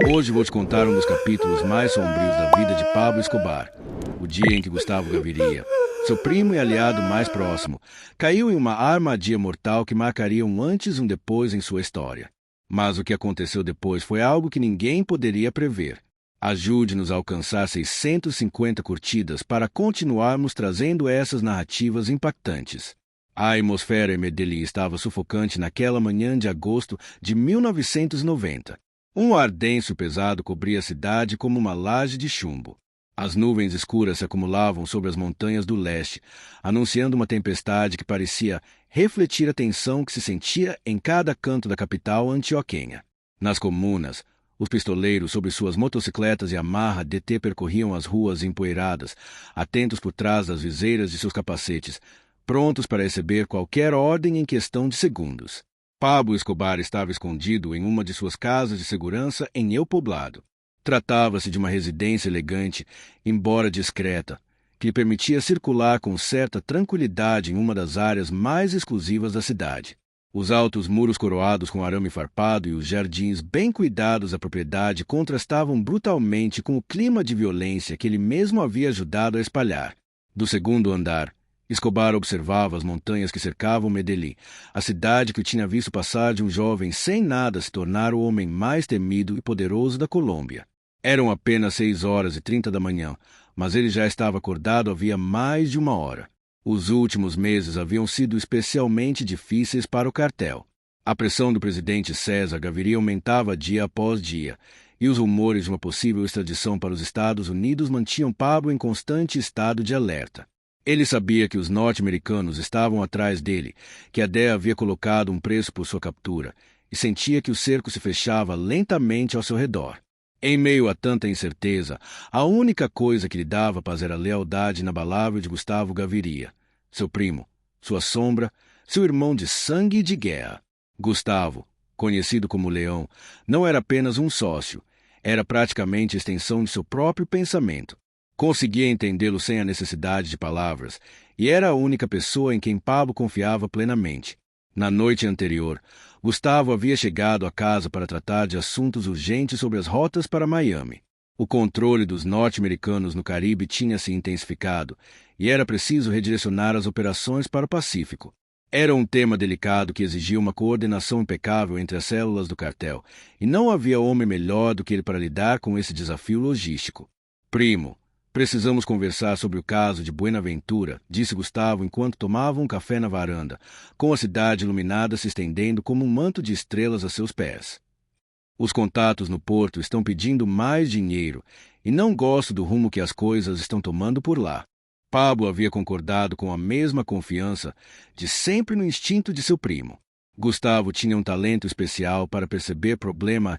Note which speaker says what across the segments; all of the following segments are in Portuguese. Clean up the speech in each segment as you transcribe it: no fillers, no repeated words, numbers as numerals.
Speaker 1: Hoje vou te contar um dos capítulos mais sombrios da vida de Pablo Escobar. O dia em que Gustavo Gaviria, seu primo e aliado mais próximo, caiu em uma armadilha mortal que marcaria um antes e um depois em sua história. Mas o que aconteceu depois foi algo que ninguém poderia prever. Ajude-nos a alcançar 650 curtidas para continuarmos trazendo essas narrativas impactantes. A atmosfera em Medellín estava sufocante naquela manhã de agosto de 1990. Um ar denso e pesado cobria a cidade como uma laje de chumbo. As nuvens escuras se acumulavam sobre as montanhas do leste, anunciando uma tempestade que parecia refletir a tensão que se sentia em cada canto da capital antioquenha. Nas comunas, os pistoleiros sobre suas motocicletas Yamaha DT percorriam as ruas empoeiradas, atentos por trás das viseiras de seus capacetes, prontos para receber qualquer ordem em questão de segundos. Pablo Escobar estava escondido em uma de suas casas de segurança em El Poblado. Tratava-se de uma residência elegante, embora discreta, que lhe permitia circular com certa tranquilidade em uma das áreas mais exclusivas da cidade. Os altos muros coroados com arame farpado e os jardins bem cuidados da propriedade contrastavam brutalmente com o clima de violência que ele mesmo havia ajudado a espalhar. Do segundo andar, Escobar observava as montanhas que cercavam Medellín, a cidade que o tinha visto passar de um jovem sem nada se tornar o homem mais temido e poderoso da Colômbia. Eram apenas 6h30 da manhã, mas ele já estava acordado havia mais de uma hora. Os últimos meses haviam sido especialmente difíceis para o cartel. A pressão do presidente César Gaviria aumentava dia após dia, e os rumores de uma possível extradição para os Estados Unidos mantinham Pablo em constante estado de alerta. Ele sabia que os norte-americanos estavam atrás dele, que a DEA havia colocado um preço por sua captura, e sentia que o cerco se fechava lentamente ao seu redor. Em meio a tanta incerteza, a única coisa que lhe dava paz era a lealdade inabalável de Gustavo Gaviria, seu primo, sua sombra, seu irmão de sangue e de guerra. Gustavo, conhecido como Leão, não era apenas um sócio, era praticamente a extensão de seu próprio pensamento. Conseguia entendê-lo sem a necessidade de palavras, e era a única pessoa em quem Pablo confiava plenamente. Na noite anterior, Gustavo havia chegado à casa para tratar de assuntos urgentes sobre as rotas para Miami. O controle dos norte-americanos no Caribe tinha se intensificado, e era preciso redirecionar as operações para o Pacífico. Era um tema delicado que exigia uma coordenação impecável entre as células do cartel, e não havia homem melhor do que ele para lidar com esse desafio logístico. Primo, precisamos conversar sobre o caso de Buenaventura, disse Gustavo enquanto tomavam um café na varanda, com a cidade iluminada se estendendo como um manto de estrelas a seus pés. Os contatos no porto estão pedindo mais dinheiro e não gosto do rumo que as coisas estão tomando por lá. Pablo havia concordado com a mesma confiança de sempre no instinto de seu primo. Gustavo tinha um talento especial para perceber problemas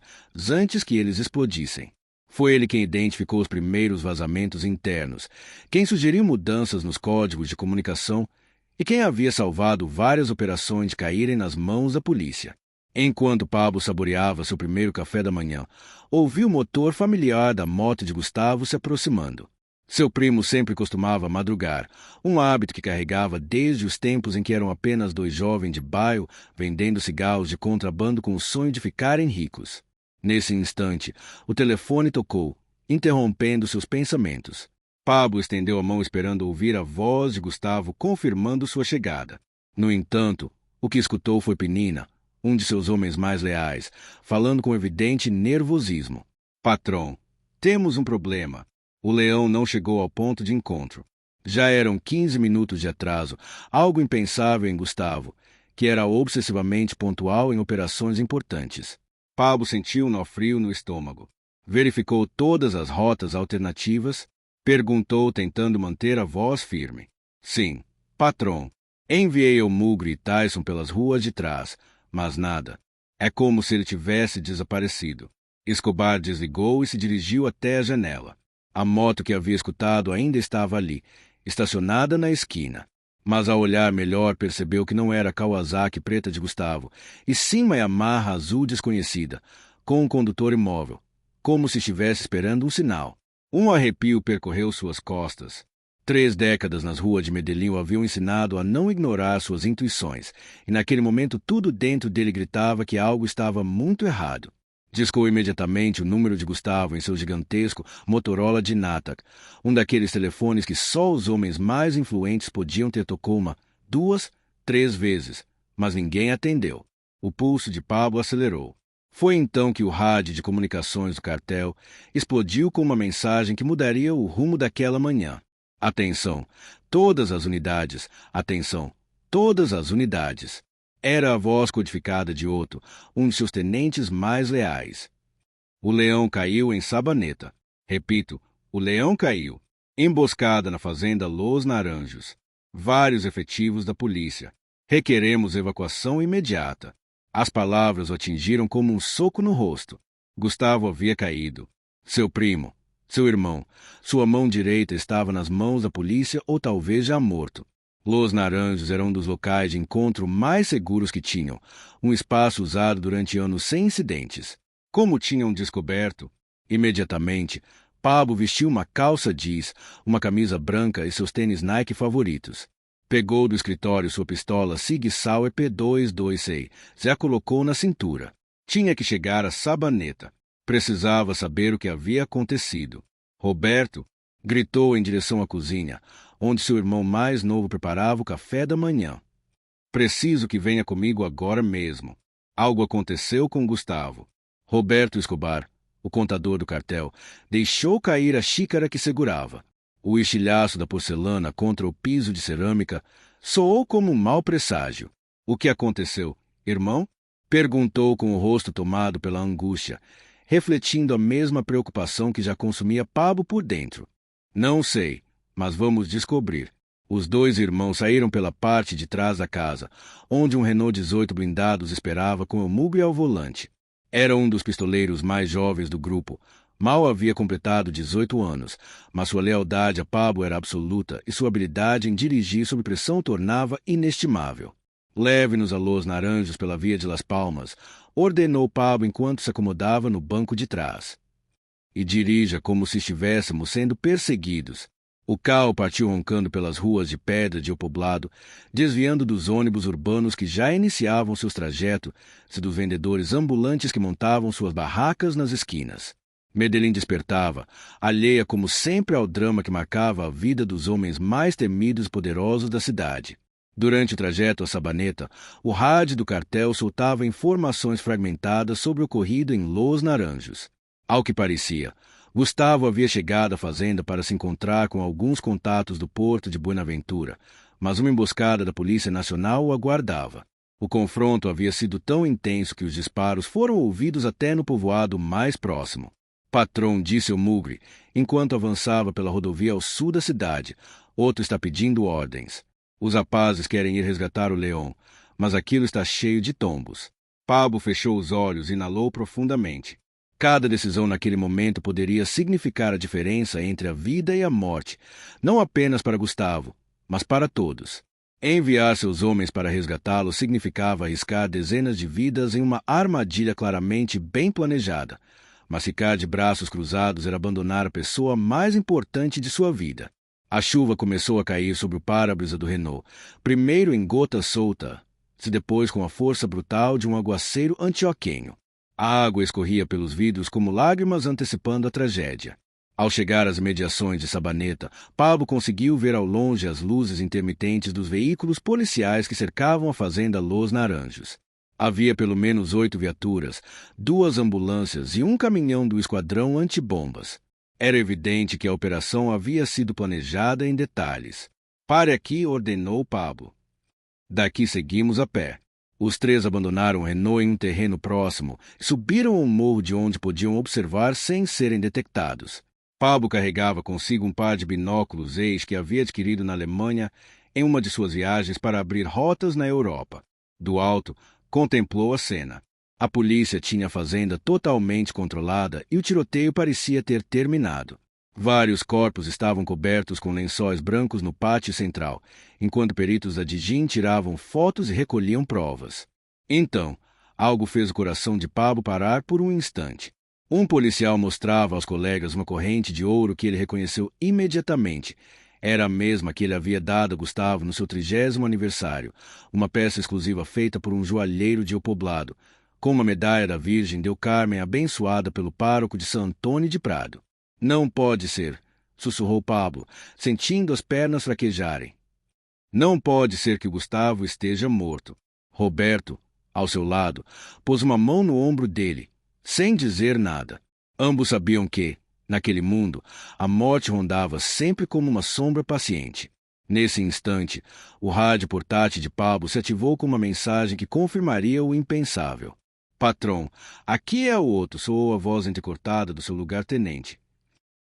Speaker 1: antes que eles explodissem. Foi ele quem identificou os primeiros vazamentos internos, quem sugeriu mudanças nos códigos de comunicação e quem havia salvado várias operações de caírem nas mãos da polícia. Enquanto Pablo saboreava seu primeiro café da manhã, ouviu o motor familiar da moto de Gustavo se aproximando. Seu primo sempre costumava madrugar, um hábito que carregava desde os tempos em que eram apenas dois jovens de bairro vendendo cigarros de contrabando com o sonho de ficarem ricos. Nesse instante, o telefone tocou, interrompendo seus pensamentos. Pablo estendeu a mão esperando ouvir a voz de Gustavo confirmando sua chegada. No entanto, o que escutou foi Penina, um de seus homens mais leais, falando com evidente nervosismo. Patrão, temos um problema. O Leão não chegou ao ponto de encontro. Já eram 15 minutos de atraso, algo impensável em Gustavo, que era obsessivamente pontual em operações importantes. Pablo sentiu um nó frio no estômago. Verificou todas as rotas alternativas, perguntou tentando manter a voz firme. Sim, patrão. Enviei o Mugre e Tyson pelas ruas de trás, mas nada. É como se ele tivesse desaparecido. Escobar desligou e se dirigiu até a janela. A moto que havia escutado ainda estava ali, estacionada na esquina. Mas ao olhar melhor percebeu que não era a Kawasaki preta de Gustavo, e sim uma Yamaha azul desconhecida, com um condutor imóvel, como se estivesse esperando um sinal. Um arrepio percorreu suas costas. 3 décadas nas ruas de Medellín o haviam ensinado a não ignorar suas intuições, e naquele momento tudo dentro dele gritava que algo estava muito errado. Discou imediatamente o número de Gustavo em seu gigantesco Motorola Dynatac, um daqueles telefones que só os homens mais influentes podiam ter. Tocou uma, duas, três vezes, mas ninguém atendeu. O pulso de Pablo acelerou. Foi então que o rádio de comunicações do cartel explodiu com uma mensagem que mudaria o rumo daquela manhã. Atenção, todas as unidades! Atenção, todas as unidades! Era a voz codificada de Otto, um de seus tenentes mais leais. O leão caiu em Sabaneta. Repito, o leão caiu. Emboscada na fazenda Los Naranjos. Vários efetivos da polícia. Requeremos evacuação imediata. As palavras o atingiram como um soco no rosto. Gustavo havia caído. Seu primo, seu irmão, sua mão direita estava nas mãos da polícia ou talvez já morto. Los Naranjos era um dos locais de encontro mais seguros que tinham, um espaço usado durante anos sem incidentes. Como tinham descoberto? Imediatamente, Pablo vestiu uma calça jeans, uma camisa branca e seus tênis Nike favoritos. Pegou do escritório sua pistola Sig Sauer P226 e a colocou na cintura. Tinha que chegar a Sabaneta. Precisava saber o que havia acontecido. Roberto gritou em direção à cozinha, onde seu irmão mais novo preparava o café da manhã. Preciso que venha comigo agora mesmo. Algo aconteceu com Gustavo. Roberto Escobar, o contador do cartel, deixou cair a xícara que segurava. O estilhaço da porcelana contra o piso de cerâmica soou como um mau presságio. O que aconteceu, irmão? Perguntou com o rosto tomado pela angústia, refletindo a mesma preocupação que já consumia Pablo por dentro. Não sei, mas vamos descobrir. Os dois irmãos saíram pela parte de trás da casa, onde um Renault 18 blindado os esperava com o Mugre ao volante. Era um dos pistoleiros mais jovens do grupo. Mal havia completado 18 anos, mas sua lealdade a Pablo era absoluta e sua habilidade em dirigir sob pressão tornava inestimável. Leve-nos a Los Naranjos pela via de Las Palmas, ordenou Pablo enquanto se acomodava no banco de trás. E dirija como se estivéssemos sendo perseguidos. O carro partiu roncando pelas ruas de pedra de O Poblado, desviando dos ônibus urbanos que já iniciavam seus trajetos e dos vendedores ambulantes que montavam suas barracas nas esquinas. Medellín despertava, alheia como sempre ao drama que marcava a vida dos homens mais temidos e poderosos da cidade. Durante o trajeto a Sabaneta, o rádio do cartel soltava informações fragmentadas sobre o ocorrido em Los Naranjos. Ao que parecia, Gustavo havia chegado à fazenda para se encontrar com alguns contatos do porto de Buenaventura, mas uma emboscada da Polícia Nacional o aguardava. O confronto havia sido tão intenso que os disparos foram ouvidos até no povoado mais próximo. Patrão, disse o Mugre, enquanto avançava pela rodovia ao sul da cidade. Outro está pedindo ordens. Os rapazes querem ir resgatar o leão, mas aquilo está cheio de tombos. Pablo fechou os olhos e inalou profundamente. Cada decisão naquele momento poderia significar a diferença entre a vida e a morte, não apenas para Gustavo, mas para todos. Enviar seus homens para resgatá-lo significava arriscar dezenas de vidas em uma armadilha claramente bem planejada. Mas ficar de braços cruzados era abandonar a pessoa mais importante de sua vida. A chuva começou a cair sobre o para-brisa do Renault, primeiro em gota solta, se depois com a força brutal de um aguaceiro antioquenho. A água escorria pelos vidros como lágrimas antecipando a tragédia. Ao chegar às imediações de Sabaneta, Pablo conseguiu ver ao longe as luzes intermitentes dos veículos policiais que cercavam a fazenda Los Naranjos. Havia pelo menos 8 viaturas, 2 ambulâncias e um caminhão do esquadrão antibombas. Era evidente que a operação havia sido planejada em detalhes. Pare aqui, ordenou Pablo. Daqui seguimos a pé. Os 3 abandonaram o Renault em um terreno próximo e subiram ao morro de onde podiam observar sem serem detectados. Pablo carregava consigo um par de binóculos Zeiss que havia adquirido na Alemanha em uma de suas viagens para abrir rotas na Europa. Do alto, contemplou a cena. A polícia tinha a fazenda totalmente controlada e o tiroteio parecia ter terminado. Vários corpos estavam cobertos com lençóis brancos no pátio central, enquanto peritos da DGIM tiravam fotos e recolhiam provas. Então, algo fez o coração de Pablo parar por um instante. Um policial mostrava aos colegas uma corrente de ouro que ele reconheceu imediatamente. Era a mesma que ele havia dado a Gustavo no seu 30º aniversário, uma peça exclusiva feita por um joalheiro de O Poblado, Com uma medalha da Virgem del Carmen abençoada pelo pároco de San Antônio de Prado. Não pode ser, sussurrou Pablo, sentindo as pernas fraquejarem. Não pode ser que Gustavo esteja morto. Roberto, ao seu lado, pôs uma mão no ombro dele, sem dizer nada. Ambos sabiam que, naquele mundo, a morte rondava sempre como uma sombra paciente. Nesse instante, o rádio portátil de Pablo se ativou com uma mensagem que confirmaria o impensável. Patrão, aqui é o outro, soou a voz entrecortada do seu lugar-tenente.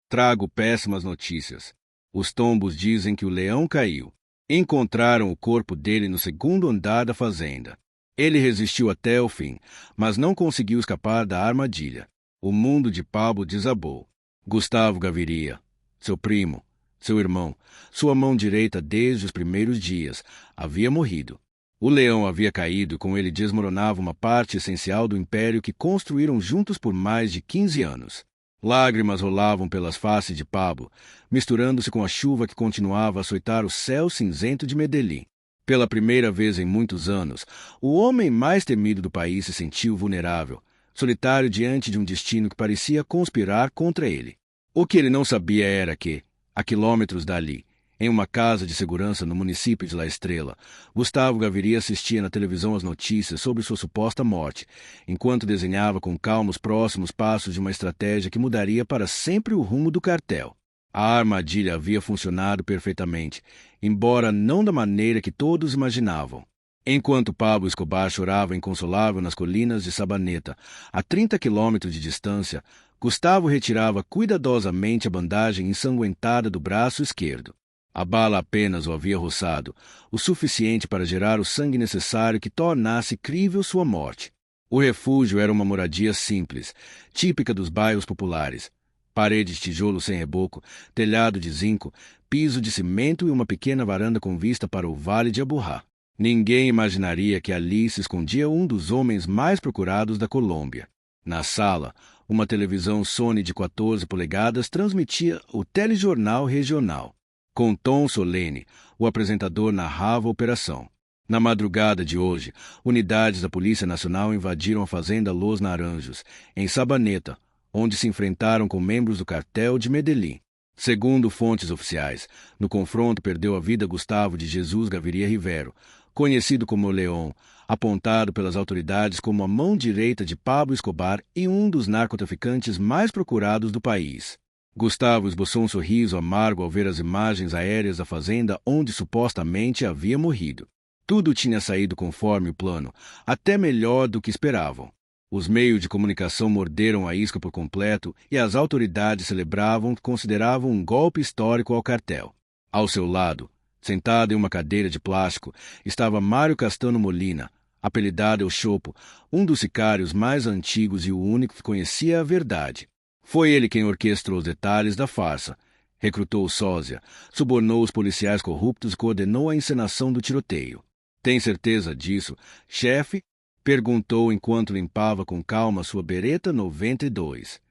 Speaker 1: Trago péssimas notícias. Os tombos dizem que o leão caiu. Encontraram o corpo dele no segundo andar da fazenda. Ele resistiu até o fim, mas não conseguiu escapar da armadilha. O mundo de Pablo desabou. Gustavo Gaviria, seu primo, seu irmão, sua mão direita desde os primeiros dias, havia morrido. O leão havia caído e com ele desmoronava uma parte essencial do império que construíram juntos por mais de 15 anos. Lágrimas rolavam pelas faces de Pablo, misturando-se com a chuva que continuava a açoitar o céu cinzento de Medellín. Pela primeira vez em muitos anos, o homem mais temido do país se sentiu vulnerável, solitário diante de um destino que parecia conspirar contra ele. O que ele não sabia era que, a quilômetros dali, em uma casa de segurança no município de La Estrela, Gustavo Gaviria assistia na televisão as notícias sobre sua suposta morte, enquanto desenhava com calma os próximos passos de uma estratégia que mudaria para sempre o rumo do cartel. A armadilha havia funcionado perfeitamente, embora não da maneira que todos imaginavam. Enquanto Pablo Escobar chorava inconsolável nas colinas de Sabaneta, a 30 quilômetros de distância, Gustavo retirava cuidadosamente a bandagem ensanguentada do braço esquerdo. A bala apenas o havia roçado, o suficiente para gerar o sangue necessário que tornasse crível sua morte. O refúgio era uma moradia simples, típica dos bairros populares. Parede de tijolo sem reboco, telhado de zinco, piso de cimento e uma pequena varanda com vista para o Vale de Aburrá. Ninguém imaginaria que ali se escondia um dos homens mais procurados da Colômbia. Na sala, uma televisão Sony de 14 polegadas transmitia o telejornal regional. Com tom solene, o apresentador narrava a operação. Na madrugada de hoje, unidades da Polícia Nacional invadiram a fazenda Los Naranjos, em Sabaneta, onde se enfrentaram com membros do cartel de Medellín. Segundo fontes oficiais, no confronto perdeu a vida Gustavo de Jesus Gaviria Rivero, conhecido como León, apontado pelas autoridades como a mão direita de Pablo Escobar e um dos narcotraficantes mais procurados do país. Gustavo esboçou um sorriso amargo ao ver as imagens aéreas da fazenda onde supostamente havia morrido. Tudo tinha saído conforme o plano, até melhor do que esperavam. Os meios de comunicação morderam a isca por completo e as autoridades celebravam o que consideravam um golpe histórico ao cartel. Ao seu lado, sentado em uma cadeira de plástico, estava Mário Castano Molina, apelidado El Chopo, um dos sicários mais antigos e o único que conhecia a verdade. Foi ele quem orquestrou os detalhes da farsa, recrutou o sósia, subornou os policiais corruptos e coordenou a encenação do tiroteio. Tem certeza disso, chefe? Perguntou enquanto limpava com calma sua bereta 92.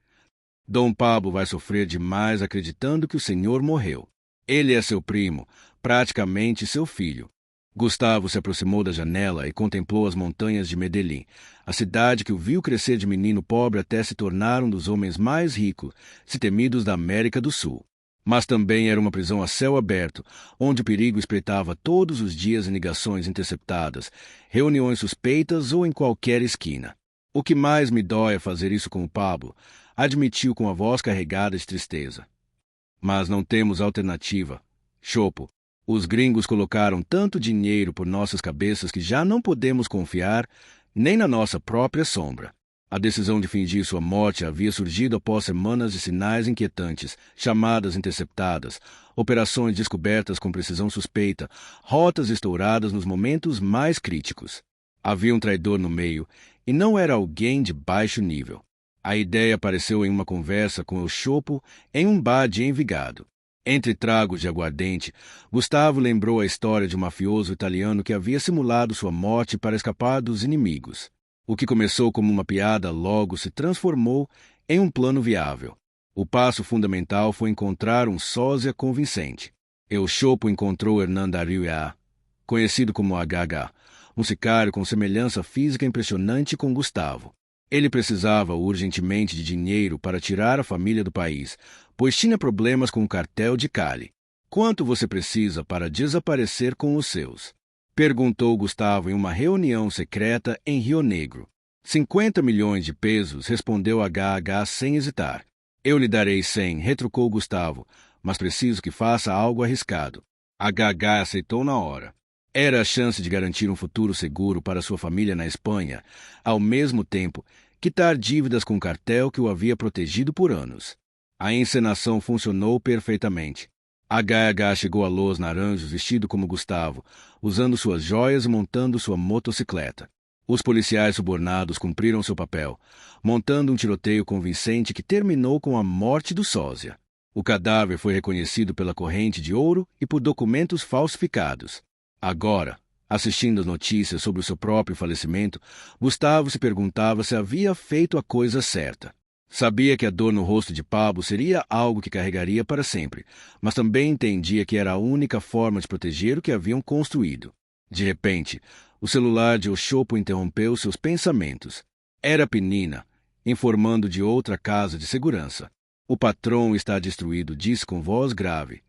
Speaker 1: Dom Pablo vai sofrer demais acreditando que o senhor morreu. Ele é seu primo, praticamente seu filho. Gustavo se aproximou da janela e contemplou as montanhas de Medellín, a cidade que o viu crescer de menino pobre até se tornar um dos homens mais ricos e temidos da América do Sul. Mas também era uma prisão a céu aberto, onde o perigo espreitava todos os dias em ligações interceptadas, reuniões suspeitas ou em qualquer esquina. O que mais me dói é fazer isso com o Pablo, admitiu com a voz carregada de tristeza. Mas não temos alternativa. Chopo, os gringos colocaram tanto dinheiro por nossas cabeças que já não podemos confiar nem na nossa própria sombra. A decisão de fingir sua morte havia surgido após semanas de sinais inquietantes, chamadas interceptadas, operações descobertas com precisão suspeita, rotas estouradas nos momentos mais críticos. Havia um traidor no meio, e não era alguém de baixo nível. A ideia apareceu em uma conversa com El Chopo em um bar de Envigado. Entre tragos de aguardente, Gustavo lembrou a história de um mafioso italiano que havia simulado sua morte para escapar dos inimigos. O que começou como uma piada logo se transformou em um plano viável. O passo fundamental foi encontrar um sósia convincente. El Chopo encontrou Hernán Darío, conhecido como HH, um sicário com semelhança física impressionante com Gustavo. Ele precisava urgentemente de dinheiro para tirar a família do país, pois tinha problemas com o cartel de Cali. Quanto você precisa para desaparecer com os seus? Perguntou Gustavo em uma reunião secreta em Rio Negro. 50 milhões de pesos, respondeu HH sem hesitar. Eu lhe darei 100, retrucou Gustavo, mas preciso que faça algo arriscado. HH aceitou na hora. Era a chance de garantir um futuro seguro para sua família na Espanha, ao mesmo tempo quitar dívidas com o cartel que o havia protegido por anos. A encenação funcionou perfeitamente. HH chegou a Los Naranjos vestido como Gustavo, usando suas joias e montando sua motocicleta. Os policiais subornados cumpriram seu papel, montando um tiroteio convincente que terminou com a morte do sósia. O cadáver foi reconhecido pela corrente de ouro e por documentos falsificados. Agora, assistindo às notícias sobre o seu próprio falecimento, Gustavo se perguntava se havia feito a coisa certa. Sabia que a dor no rosto de Pablo seria algo que carregaria para sempre, mas também entendia que era a única forma de proteger o que haviam construído. De repente, o celular de Ochopo interrompeu seus pensamentos. Era Penina, informando de outra casa de segurança. O patrão está destruído, disse com voz grave.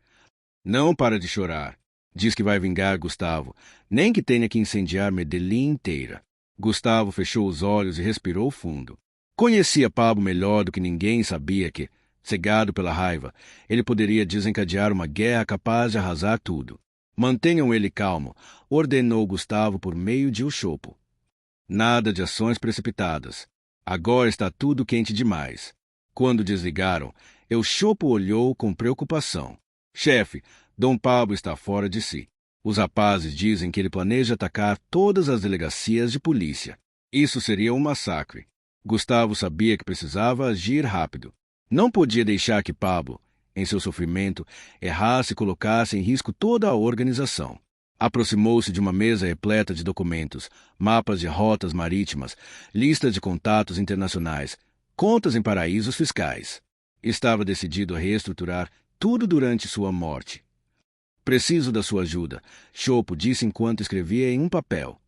Speaker 1: Não para de chorar. Diz que vai vingar Gustavo, nem que tenha que incendiar Medellín inteira. Gustavo fechou os olhos e respirou fundo. Conhecia Pablo melhor do que ninguém e sabia que, cegado pela raiva, ele poderia desencadear uma guerra capaz de arrasar tudo. Mantenham ele calmo, ordenou Gustavo por meio de Ochopo. Nada de ações precipitadas. Agora está tudo quente demais. Quando desligaram, Ochopo olhou com preocupação. Chefe, Dom Pablo está fora de si. Os rapazes dizem que ele planeja atacar todas as delegacias de polícia. Isso seria um massacre. Gustavo sabia que precisava agir rápido. Não podia deixar que Pablo, em seu sofrimento, errasse e colocasse em risco toda a organização. Aproximou-se de uma mesa repleta de documentos, mapas de rotas marítimas, listas de contatos internacionais, contas em paraísos fiscais. Estava decidido a reestruturar tudo durante sua morte. Preciso da sua ajuda, Chopo disse enquanto escrevia em um papel.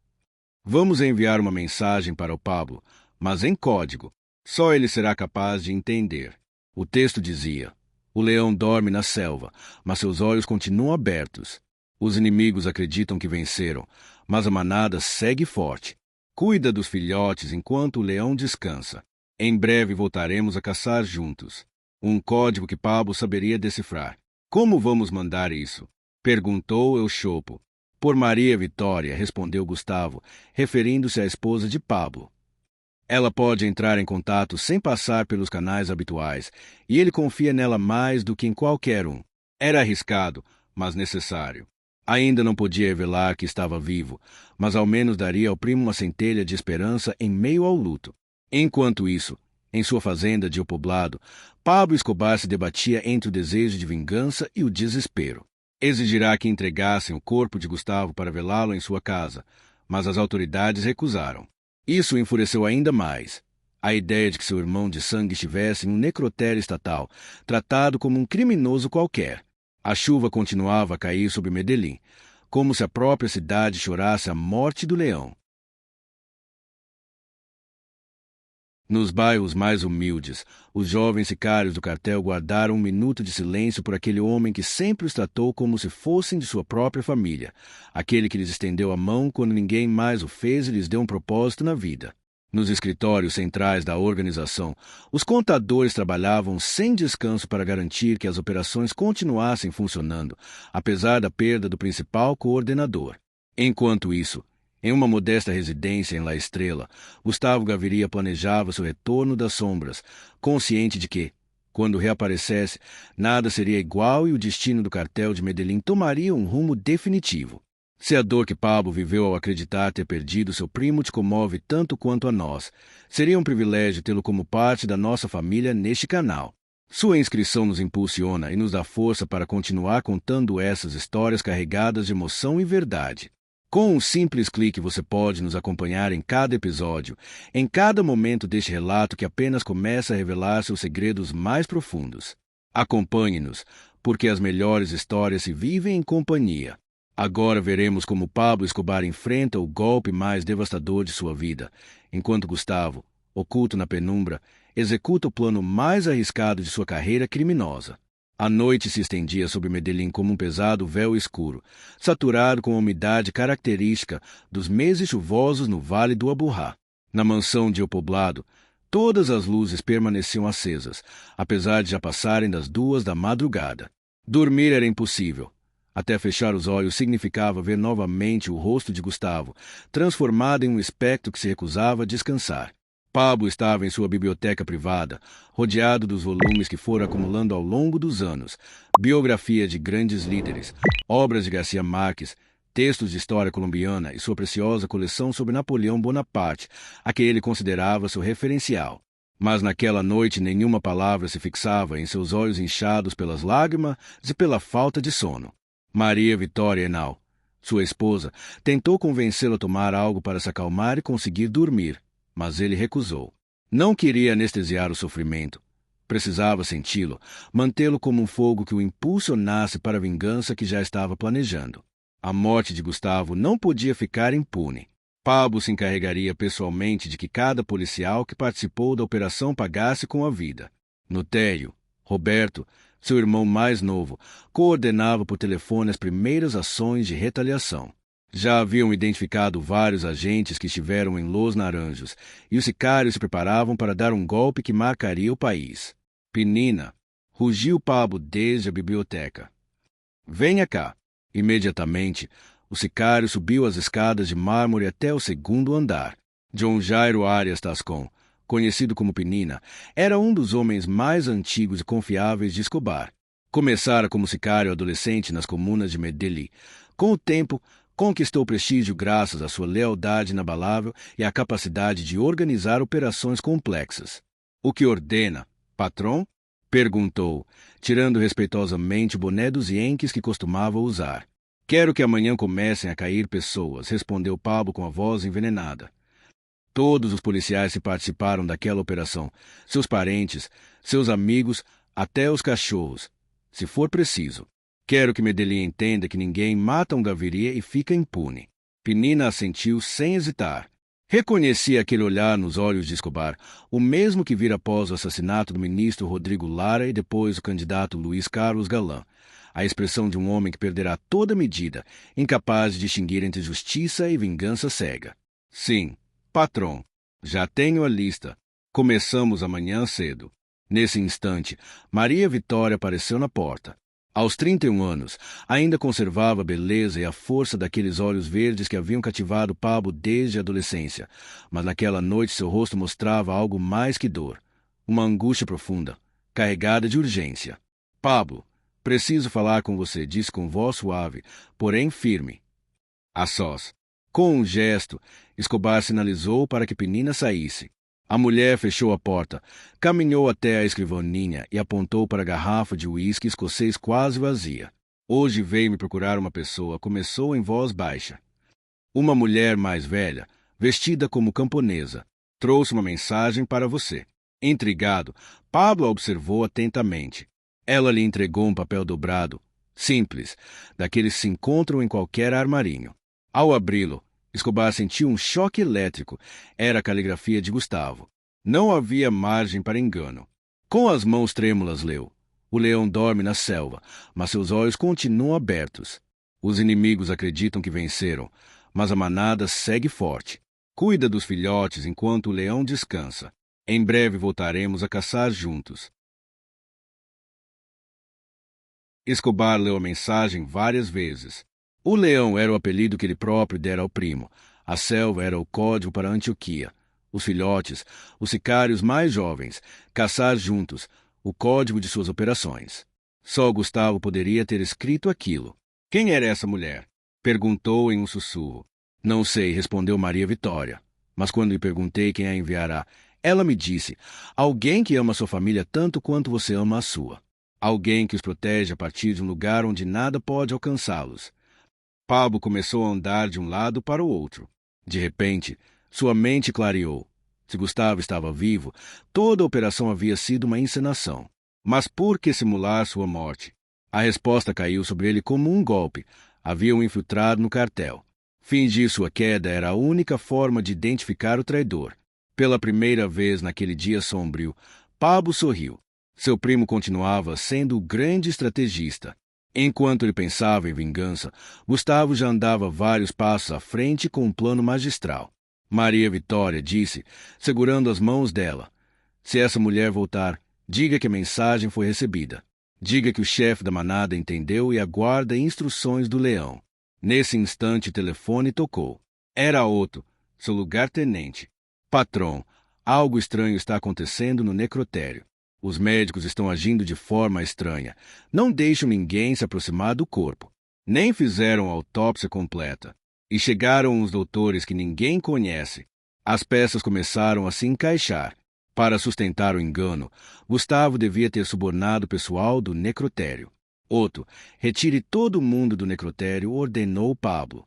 Speaker 1: Vamos enviar uma mensagem para o Pablo, mas em código. Só ele será capaz de entender. O texto dizia: o leão dorme na selva, mas seus olhos continuam abertos. Os inimigos acreditam que venceram, mas a manada segue forte. Cuida dos filhotes enquanto o leão descansa. Em breve voltaremos a caçar juntos. Um código que Pablo saberia decifrar. Como vamos mandar isso? Perguntou Ochopo. Por Maria Vitória, respondeu Gustavo, referindo-se à esposa de Pablo. Ela pode entrar em contato sem passar pelos canais habituais, e ele confia nela mais do que em qualquer um. Era arriscado, mas necessário. Ainda não podia revelar que estava vivo, mas ao menos daria ao primo uma centelha de esperança em meio ao luto. Enquanto isso, em sua fazenda de O Poblado, Pablo Escobar se debatia entre o desejo de vingança e o desespero. Exigirá que entregassem o corpo de Gustavo para velá-lo em sua casa, mas as autoridades recusaram. Isso o enfureceu ainda mais. A ideia de que seu irmão de sangue estivesse em um necrotério estatal, tratado como um criminoso qualquer. A chuva continuava a cair sobre Medellín, como se a própria cidade chorasse a morte do leão. Nos bairros mais humildes, os jovens sicários do cartel guardaram um minuto de silêncio por aquele homem que sempre os tratou como se fossem de sua própria família, aquele que lhes estendeu a mão quando ninguém mais o fez e lhes deu um propósito na vida. Nos escritórios centrais da organização, os contadores trabalhavam sem descanso para garantir que as operações continuassem funcionando, apesar da perda do principal coordenador. Enquanto isso, em uma modesta residência em La Estrela, Gustavo Gaviria planejava seu retorno das sombras, consciente de que, quando reaparecesse, nada seria igual e o destino do cartel de Medellín tomaria um rumo definitivo. Se a dor que Pablo viveu ao acreditar ter perdido seu primo te comove tanto quanto a nós, seria um privilégio tê-lo como parte da nossa família neste canal. Sua inscrição nos impulsiona e nos dá força para continuar contando essas histórias carregadas de emoção e verdade. Com um simples clique você pode nos acompanhar em cada episódio, em cada momento deste relato que apenas começa a revelar seus segredos mais profundos. Acompanhe-nos, porque as melhores histórias se vivem em companhia. Agora veremos como Pablo Escobar enfrenta o golpe mais devastador de sua vida, enquanto Gustavo, oculto na penumbra, executa o plano mais arriscado de sua carreira criminosa. A noite se estendia sobre Medellín como um pesado véu escuro, saturado com a umidade característica dos meses chuvosos no Vale do Aburrá. Na mansão de El Poblado, todas as luzes permaneciam acesas, apesar de já passarem das 2 da madrugada. Dormir era impossível. Até fechar os olhos significava ver novamente o rosto de Gustavo, transformado em um espectro que se recusava a descansar. Pablo estava em sua biblioteca privada, rodeado dos volumes que fora acumulando ao longo dos anos, biografia de grandes líderes, obras de Garcia Marques, textos de história colombiana e sua preciosa coleção sobre Napoleão Bonaparte, a que ele considerava seu referencial. Mas naquela noite nenhuma palavra se fixava em seus olhos inchados pelas lágrimas e pela falta de sono. Maria Vitória Henao, sua esposa, tentou convencê-lo a tomar algo para se acalmar e conseguir dormir, mas ele recusou. Não queria anestesiar o sofrimento. Precisava senti-lo, mantê-lo como um fogo que o impulsionasse para a vingança que já estava planejando. A morte de Gustavo não podia ficar impune. Pablo se encarregaria pessoalmente de que cada policial que participou da operação pagasse com a vida. No térreo, Roberto, seu irmão mais novo, coordenava por telefone as primeiras ações de retaliação. Já haviam identificado vários agentes que estiveram em Los Naranjos, e os sicários se preparavam para dar um golpe que marcaria o país. Penina, rugiu Pablo desde a biblioteca. Venha cá. Imediatamente, o sicário subiu as escadas de mármore até o 2º andar. John Jairo Arias Tascon, conhecido como Penina, era um dos homens mais antigos e confiáveis de Escobar. Começara como sicário adolescente nas comunas de Medellín. Com o tempo, conquistou prestígio graças à sua lealdade inabalável e à capacidade de organizar operações complexas. O que ordena, patrão? Perguntou, tirando respeitosamente o boné dos Yankees que costumava usar. Quero que amanhã comecem a cair pessoas, respondeu Pablo com a voz envenenada. Todos os policiais que participaram daquela operação, seus parentes, seus amigos, até os cachorros, se for preciso. Quero que Medellín entenda que ninguém mata um Gaviria e fica impune. Penina assentiu sem hesitar. Reconhecia aquele olhar nos olhos de Escobar, o mesmo que vira após o assassinato do ministro Rodrigo Lara e depois o candidato Luiz Carlos Galán. A expressão de um homem que perderá toda medida, incapaz de distinguir entre justiça e vingança cega. Sim, patrão, já tenho a lista. Começamos amanhã cedo. Nesse instante, Maria Vitória apareceu na porta. Aos 31 anos, ainda conservava a beleza e a força daqueles olhos verdes que haviam cativado Pablo desde a adolescência, mas naquela noite seu rosto mostrava algo mais que dor, uma angústia profunda, carregada de urgência. Pablo, preciso falar com você, disse com voz suave, porém firme. A sós. Com um gesto, Escobar sinalizou para que Penina saísse. A mulher fechou a porta, caminhou até a escrivaninha e apontou para a garrafa de uísque escocês quase vazia. Hoje veio me procurar uma pessoa, começou em voz baixa. Uma mulher mais velha, vestida como camponesa, trouxe uma mensagem para você. Intrigado, Pablo a observou atentamente. Ela lhe entregou um papel dobrado, simples, daqueles que se encontram em qualquer armarinho. Ao abri-lo, Escobar sentiu um choque elétrico. Era a caligrafia de Gustavo. Não havia margem para engano. Com as mãos trêmulas leu. O leão dorme na selva, mas seus olhos continuam abertos. Os inimigos acreditam que venceram, mas a manada segue forte. Cuida dos filhotes enquanto o leão descansa. Em breve voltaremos a caçar juntos. Escobar leu a mensagem várias vezes. O leão era o apelido que ele próprio dera ao primo. A selva era o código para Antioquia. Os filhotes, os sicários mais jovens, caçar juntos, o código de suas operações. Só Gustavo poderia ter escrito aquilo. Quem era essa mulher? Perguntou em um sussurro. Não sei, respondeu Maria Vitória. Mas quando lhe perguntei quem a enviará, ela me disse, alguém que ama sua família tanto quanto você ama a sua. Alguém que os protege a partir de um lugar onde nada pode alcançá-los. Pablo começou a andar de um lado para o outro. De repente, sua mente clareou. Se Gustavo estava vivo, toda a operação havia sido uma encenação. Mas por que simular sua morte? A resposta caiu sobre ele como um golpe. haviam infiltrado no cartel. Fingir sua queda era a única forma de identificar o traidor. Pela primeira vez naquele dia sombrio, Pablo sorriu. Seu primo continuava sendo o grande estrategista. Enquanto ele pensava em vingança, Gustavo já andava vários passos à frente com um plano magistral. Maria Vitória disse, segurando as mãos dela: "Se essa mulher voltar, diga que a mensagem foi recebida. Diga que o chefe da manada entendeu e aguarda instruções do leão." Nesse instante, o telefone tocou. Era Otto, seu lugar-tenente. "Patrão, algo estranho está acontecendo no necrotério. Os médicos estão agindo de forma estranha. Não deixam ninguém se aproximar do corpo. Nem fizeram a autópsia completa. E chegaram uns doutores que ninguém conhece." As peças começaram a se encaixar. Para sustentar o engano, Gustavo devia ter subornado o pessoal do necrotério. "Otto, retire todo mundo do necrotério", ordenou Pablo.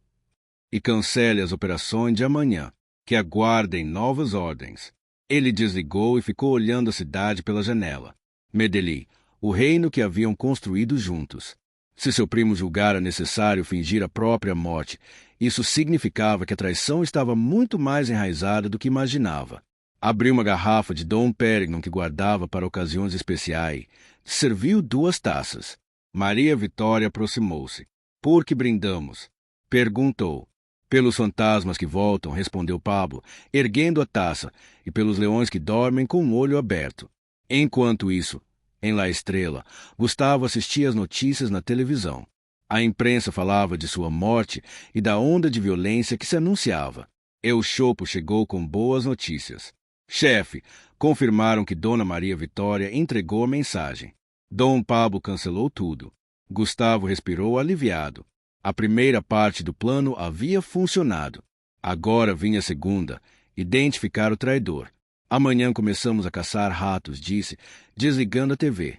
Speaker 1: "E cancele as operações de amanhã, que aguardem novas ordens." Ele desligou e ficou olhando a cidade pela janela. Medellín, o reino que haviam construído juntos. Se seu primo julgara necessário fingir a própria morte, isso significava que a traição estava muito mais enraizada do que imaginava. Abriu uma garrafa de Dom Pérignon que guardava para ocasiões especiais. Serviu 2 taças. Maria Vitória aproximou-se. "Por que brindamos?" perguntou. "Pelos fantasmas que voltam", respondeu Pablo, erguendo a taça, "e pelos leões que dormem com o olho aberto." Enquanto isso, em La Estrela, Gustavo assistia às notícias na televisão. A imprensa falava de sua morte e da onda de violência que se anunciava. El Chopo chegou com boas notícias. "Chefe, confirmaram que Dona Maria Vitória entregou a mensagem." Dom Pablo cancelou tudo. Gustavo respirou aliviado. A primeira parte do plano havia funcionado. Agora vinha a segunda: identificar o traidor. "Amanhã começamos a caçar ratos", disse, desligando a TV.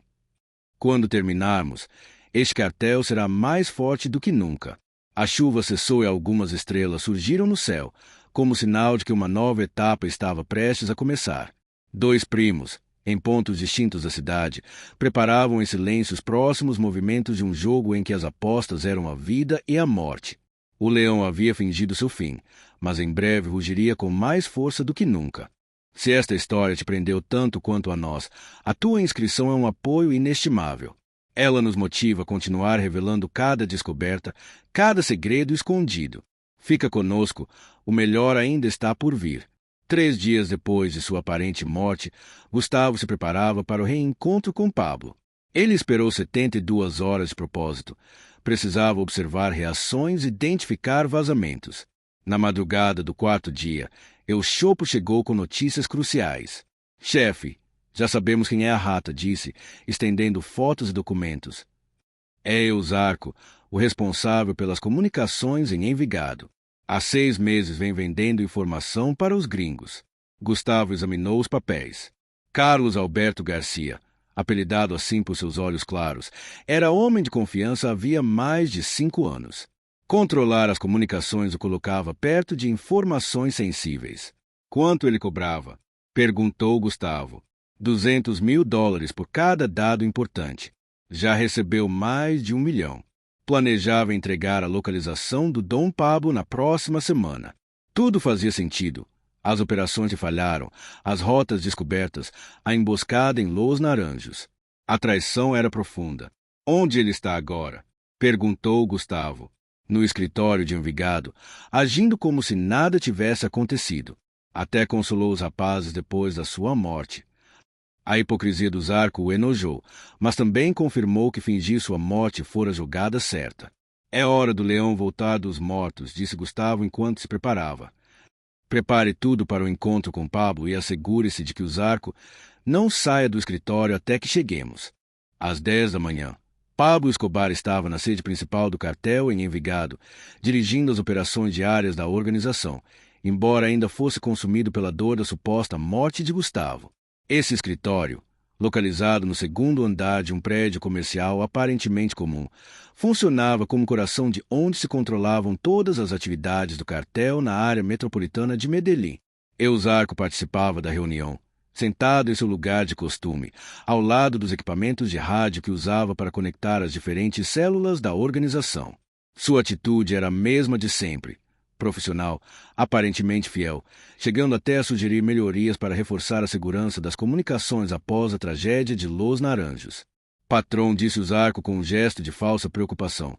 Speaker 1: "Quando terminarmos, este cartel será mais forte do que nunca." A chuva cessou e algumas estrelas surgiram no céu, como sinal de que uma nova etapa estava prestes a começar. 2 primos, em pontos distintos da cidade, preparavam em silêncio os próximos movimentos de um jogo em que as apostas eram a vida e a morte. O leão havia fingido seu fim, mas em breve rugiria com mais força do que nunca. Se esta história te prendeu tanto quanto a nós, a tua inscrição é um apoio inestimável. Ela nos motiva a continuar revelando cada descoberta, cada segredo escondido. Fica conosco, o melhor ainda está por vir. 3 dias depois de sua aparente morte, Gustavo se preparava para o reencontro com Pablo. Ele esperou 72 horas de propósito. Precisava observar reações e identificar vazamentos. Na madrugada do 4º dia, El Chopo chegou com notícias cruciais. "Chefe, já sabemos quem é a rata", disse, estendendo fotos e documentos. "É Eusarco, o responsável pelas comunicações em Envigado. Há 6 meses vem vendendo informação para os gringos." Gustavo examinou os papéis. Carlos Alberto Garcia, apelidado assim por seus olhos claros, era homem de confiança havia mais de 5 anos. Controlar as comunicações o colocava perto de informações sensíveis. "Quanto ele cobrava?" perguntou Gustavo. $200.000 por cada dado importante. Já recebeu mais de 1 milhão. Planejava entregar a localização do Dom Pablo na próxima semana. Tudo fazia sentido. As operações falharam, as rotas descobertas, a emboscada em Los Naranjos. A traição era profunda. "Onde ele está agora?" perguntou Gustavo. "No escritório de Envigado, agindo como se nada tivesse acontecido. Até consolou os rapazes depois da sua morte." A hipocrisia do Zarco o enojou, mas também confirmou que fingir sua morte fora a jogada certa. "É hora do leão voltar dos mortos", disse Gustavo enquanto se preparava. "Prepare tudo para o encontro com Pablo e assegure-se de que o Zarco não saia do escritório até que cheguemos." Às 10 da manhã, Pablo Escobar estava na sede principal do cartel em Envigado, dirigindo as operações diárias da organização, embora ainda fosse consumido pela dor da suposta morte de Gustavo. Esse escritório, localizado no 2º andar de um prédio comercial aparentemente comum, funcionava como coração de onde se controlavam todas as atividades do cartel na área metropolitana de Medellín. Eusarco participava da reunião, sentado em seu lugar de costume, ao lado dos equipamentos de rádio que usava para conectar as diferentes células da organização. Sua atitude era a mesma de sempre, profissional, aparentemente fiel, chegando até a sugerir melhorias para reforçar a segurança das comunicações após a tragédia de Los Naranjos. Patrão, disse Zarco com um gesto de falsa preocupação.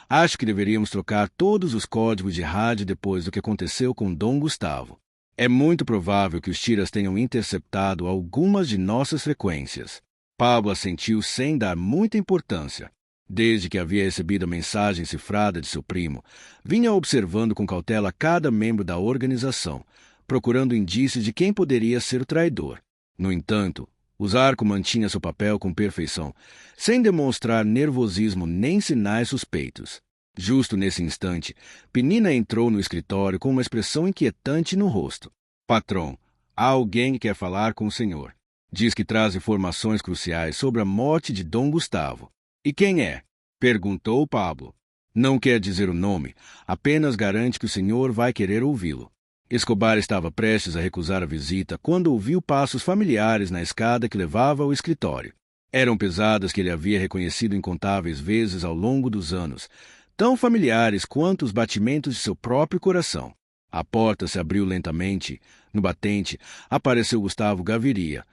Speaker 1: Acho que deveríamos trocar todos os códigos de rádio depois do que aconteceu com Dom Gustavo. É muito provável que os tiras tenham interceptado algumas de nossas frequências. Pablo assentiu sem dar muita importância. Desde que havia recebido a mensagem cifrada de seu primo, vinha observando com cautela cada membro da organização, procurando indícios de quem poderia ser o traidor. No entanto, o Zarco mantinha seu papel com perfeição, sem demonstrar nervosismo nem sinais suspeitos. Justo nesse instante, Penina entrou no escritório com uma expressão inquietante no rosto. Patrão, há alguém que quer falar com o senhor. Diz que traz informações cruciais sobre a morte de Dom Gustavo. E quem é? Perguntou Pablo. Não quer dizer o nome, apenas garante que o senhor vai querer ouvi-lo. Escobar estava prestes a recusar a visita quando ouviu passos familiares na escada que levava ao escritório. Eram pesadas que ele havia reconhecido incontáveis vezes ao longo dos anos, tão familiares quanto os batimentos de seu próprio coração. A porta se abriu lentamente. No batente, apareceu Gustavo Gaviria,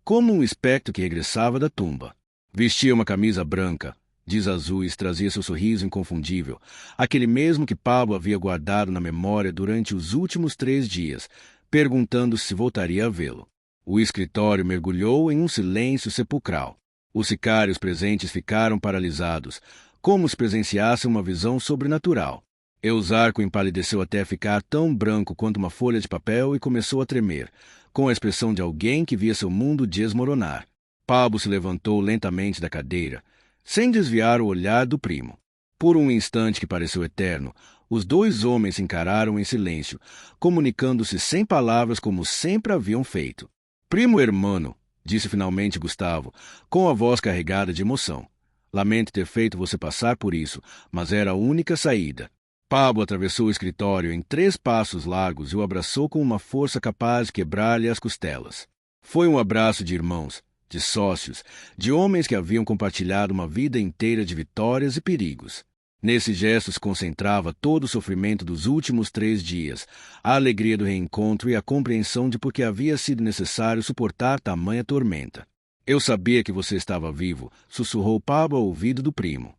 Speaker 1: como um espectro que regressava da tumba. Vestia uma camisa branca, diz azuis, trazia seu sorriso inconfundível, aquele mesmo que Pablo havia guardado na memória durante os últimos 3 dias, perguntando se voltaria a vê-lo. O escritório mergulhou em um silêncio sepulcral. Os sicários presentes ficaram paralisados, como se presenciassem uma visão sobrenatural. Eusarco empalideceu até ficar tão branco quanto uma folha de papel e começou a tremer, com a expressão de alguém que via seu mundo desmoronar. Pablo se levantou lentamente da cadeira, sem desviar o olhar do primo. Por um instante que pareceu eterno, os 2 homens se encararam em silêncio, comunicando-se sem palavras como sempre haviam feito. Primo hermano, disse finalmente Gustavo, com a voz carregada de emoção. Lamento ter feito você passar por isso, mas era a única saída. Pablo atravessou o escritório em 3 passos largos e o abraçou com uma força capaz de quebrar-lhe as costelas. Foi um abraço de irmãos, de sócios, de homens que haviam compartilhado uma vida inteira de vitórias e perigos. Nesse gesto se concentrava todo o sofrimento dos últimos 3 dias, a alegria do reencontro e a compreensão de por que havia sido necessário suportar tamanha tormenta. Eu sabia que você estava vivo, sussurrou Pablo ao ouvido do primo.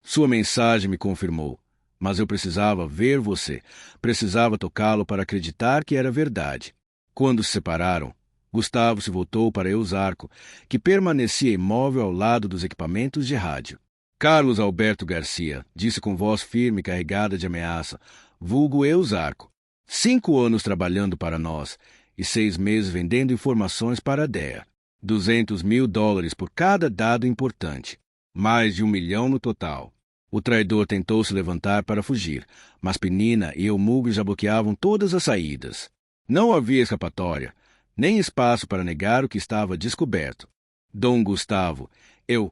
Speaker 1: Sua mensagem me confirmou, mas eu precisava ver você, precisava tocá-lo para acreditar que era verdade. Quando se separaram, Gustavo se voltou para Eusarco, que permanecia imóvel ao lado dos equipamentos de rádio. Carlos Alberto Garcia, disse com voz firme e carregada de ameaça, vulgo Eusarco. 5 anos trabalhando para nós e 6 meses vendendo informações para a DEA. $200.000 por cada dado importante. Mais de 1 milhão no total. O traidor tentou se levantar para fugir, mas Penina e Eumulgo já bloqueavam todas as saídas. Não havia escapatória, nem espaço para negar o que estava descoberto. Dom Gustavo, eu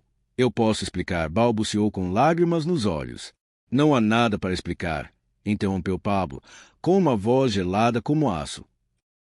Speaker 1: posso explicar, balbuciou com lágrimas nos olhos. Não há nada para explicar, interrompeu Pablo, com uma voz gelada como aço.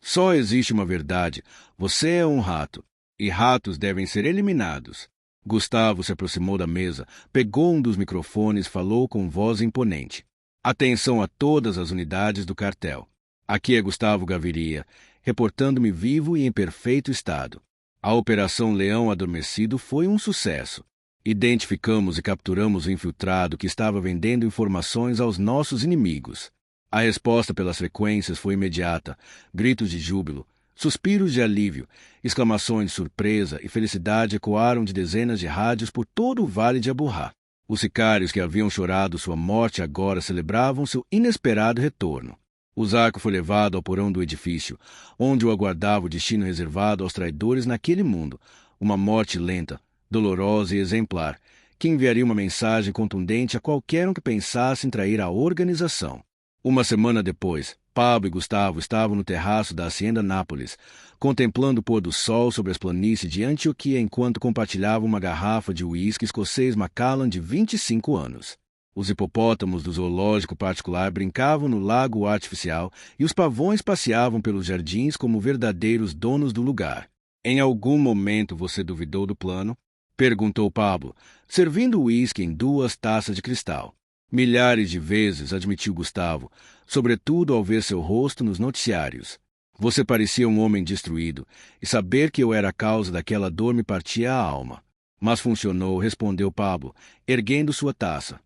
Speaker 1: Só existe uma verdade, você é um rato, e ratos devem ser eliminados. Gustavo se aproximou da mesa, pegou um dos microfones e falou com voz imponente. Atenção a todas as unidades do cartel. Aqui é Gustavo Gaviria, reportando-me vivo e em perfeito estado. A Operação Leão Adormecido foi um sucesso. Identificamos e capturamos o infiltrado que estava vendendo informações aos nossos inimigos. A resposta pelas frequências foi imediata, gritos de júbilo, suspiros de alívio, exclamações de surpresa e felicidade ecoaram de dezenas de rádios por todo o Vale de Aburrá. Os sicários que haviam chorado sua morte agora celebravam seu inesperado retorno. O Zarco foi levado ao porão do edifício, onde o aguardava o destino reservado aos traidores naquele mundo, uma morte lenta, dolorosa e exemplar, que enviaria uma mensagem contundente a qualquer um que pensasse em trair a organização. Uma semana depois, Pablo e Gustavo estavam no terraço da Hacienda Nápoles, contemplando o pôr do sol sobre as planícies de Antioquia enquanto compartilhavam uma garrafa de uísque escocês Macallan de 25 anos. Os hipopótamos do zoológico particular brincavam no lago artificial e os pavões passeavam pelos jardins como verdadeiros donos do lugar. Em algum momento você duvidou do plano? Perguntou Pablo, servindo o uísque em 2 taças de cristal. Milhares de vezes, admitiu Gustavo, sobretudo ao ver seu rosto nos noticiários. Você parecia um homem destruído, e saber que eu era a causa daquela dor me partia a alma. Mas funcionou, respondeu Pablo, erguendo sua taça.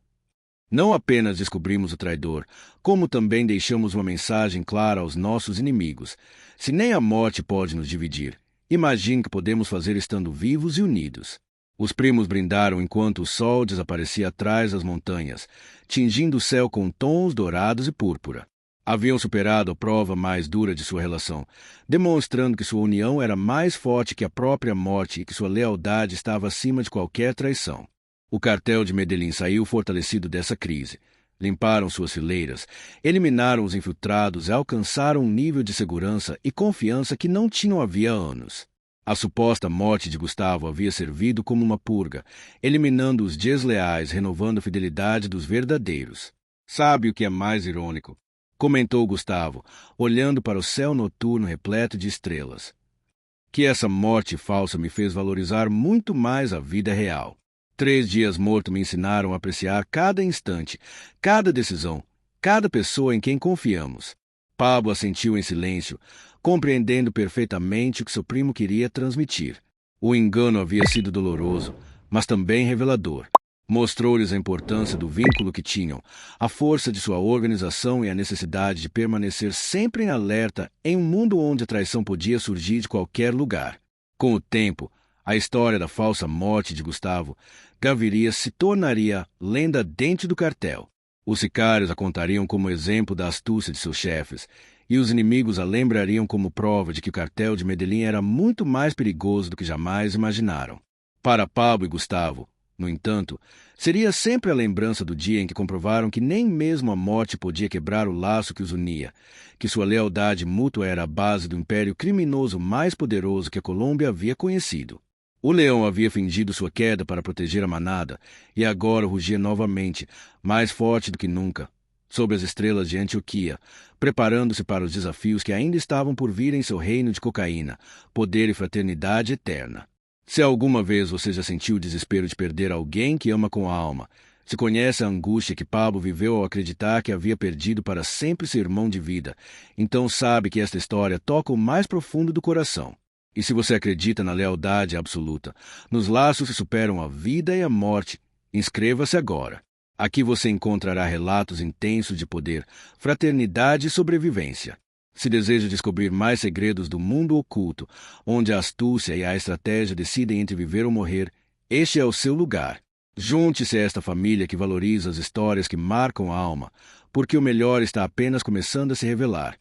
Speaker 1: Não apenas descobrimos o traidor, como também deixamos uma mensagem clara aos nossos inimigos. Se nem a morte pode nos dividir, imagine que podemos fazer estando vivos e unidos. Os primos brindaram enquanto o sol desaparecia atrás das montanhas, tingindo o céu com tons dourados e púrpura. Haviam superado a prova mais dura de sua relação, demonstrando que sua união era mais forte que a própria morte e que sua lealdade estava acima de qualquer traição. O cartel de Medellín saiu fortalecido dessa crise. Limparam suas fileiras, eliminaram os infiltrados e alcançaram um nível de segurança e confiança que não tinham havia anos. A suposta morte de Gustavo havia servido como uma purga, eliminando os desleais, renovando a fidelidade dos verdadeiros. Sabe o que é mais irônico? Comentou Gustavo, olhando para o céu noturno repleto de estrelas. Que essa morte falsa me fez valorizar muito mais a vida real. 3 dias morto me ensinaram a apreciar cada instante, cada decisão, cada pessoa em quem confiamos. Pablo assentiu em silêncio, compreendendo perfeitamente o que seu primo queria transmitir. O engano havia sido doloroso, mas também revelador. Mostrou-lhes a importância do vínculo que tinham, a força de sua organização e a necessidade de permanecer sempre em alerta em um mundo onde a traição podia surgir de qualquer lugar. Com o tempo, a história da falsa morte de Gustavo Gaviria se tornaria lenda dentro do cartel. Os sicários a contariam como exemplo da astúcia de seus chefes, e os inimigos a lembrariam como prova de que o cartel de Medellín era muito mais perigoso do que jamais imaginaram. Para Pablo e Gustavo, no entanto, seria sempre a lembrança do dia em que comprovaram que nem mesmo a morte podia quebrar o laço que os unia, que sua lealdade mútua era a base do império criminoso mais poderoso que a Colômbia havia conhecido. O leão havia fingido sua queda para proteger a manada, e agora rugia novamente, mais forte do que nunca, sob as estrelas de Antioquia, preparando-se para os desafios que ainda estavam por vir em seu reino de cocaína, poder e fraternidade eterna. Se alguma vez você já sentiu o desespero de perder alguém que ama com a alma, se conhece a angústia que Pablo viveu ao acreditar que havia perdido para sempre seu irmão de vida, então sabe que esta história toca o mais profundo do coração. E se você acredita na lealdade absoluta, nos laços que superam a vida e a morte, inscreva-se agora. Aqui você encontrará relatos intensos de poder, fraternidade e sobrevivência. Se deseja descobrir mais segredos do mundo oculto, onde a astúcia e a estratégia decidem entre viver ou morrer, este é o seu lugar. Junte-se a esta família que valoriza as histórias que marcam a alma, porque o melhor está apenas começando a se revelar.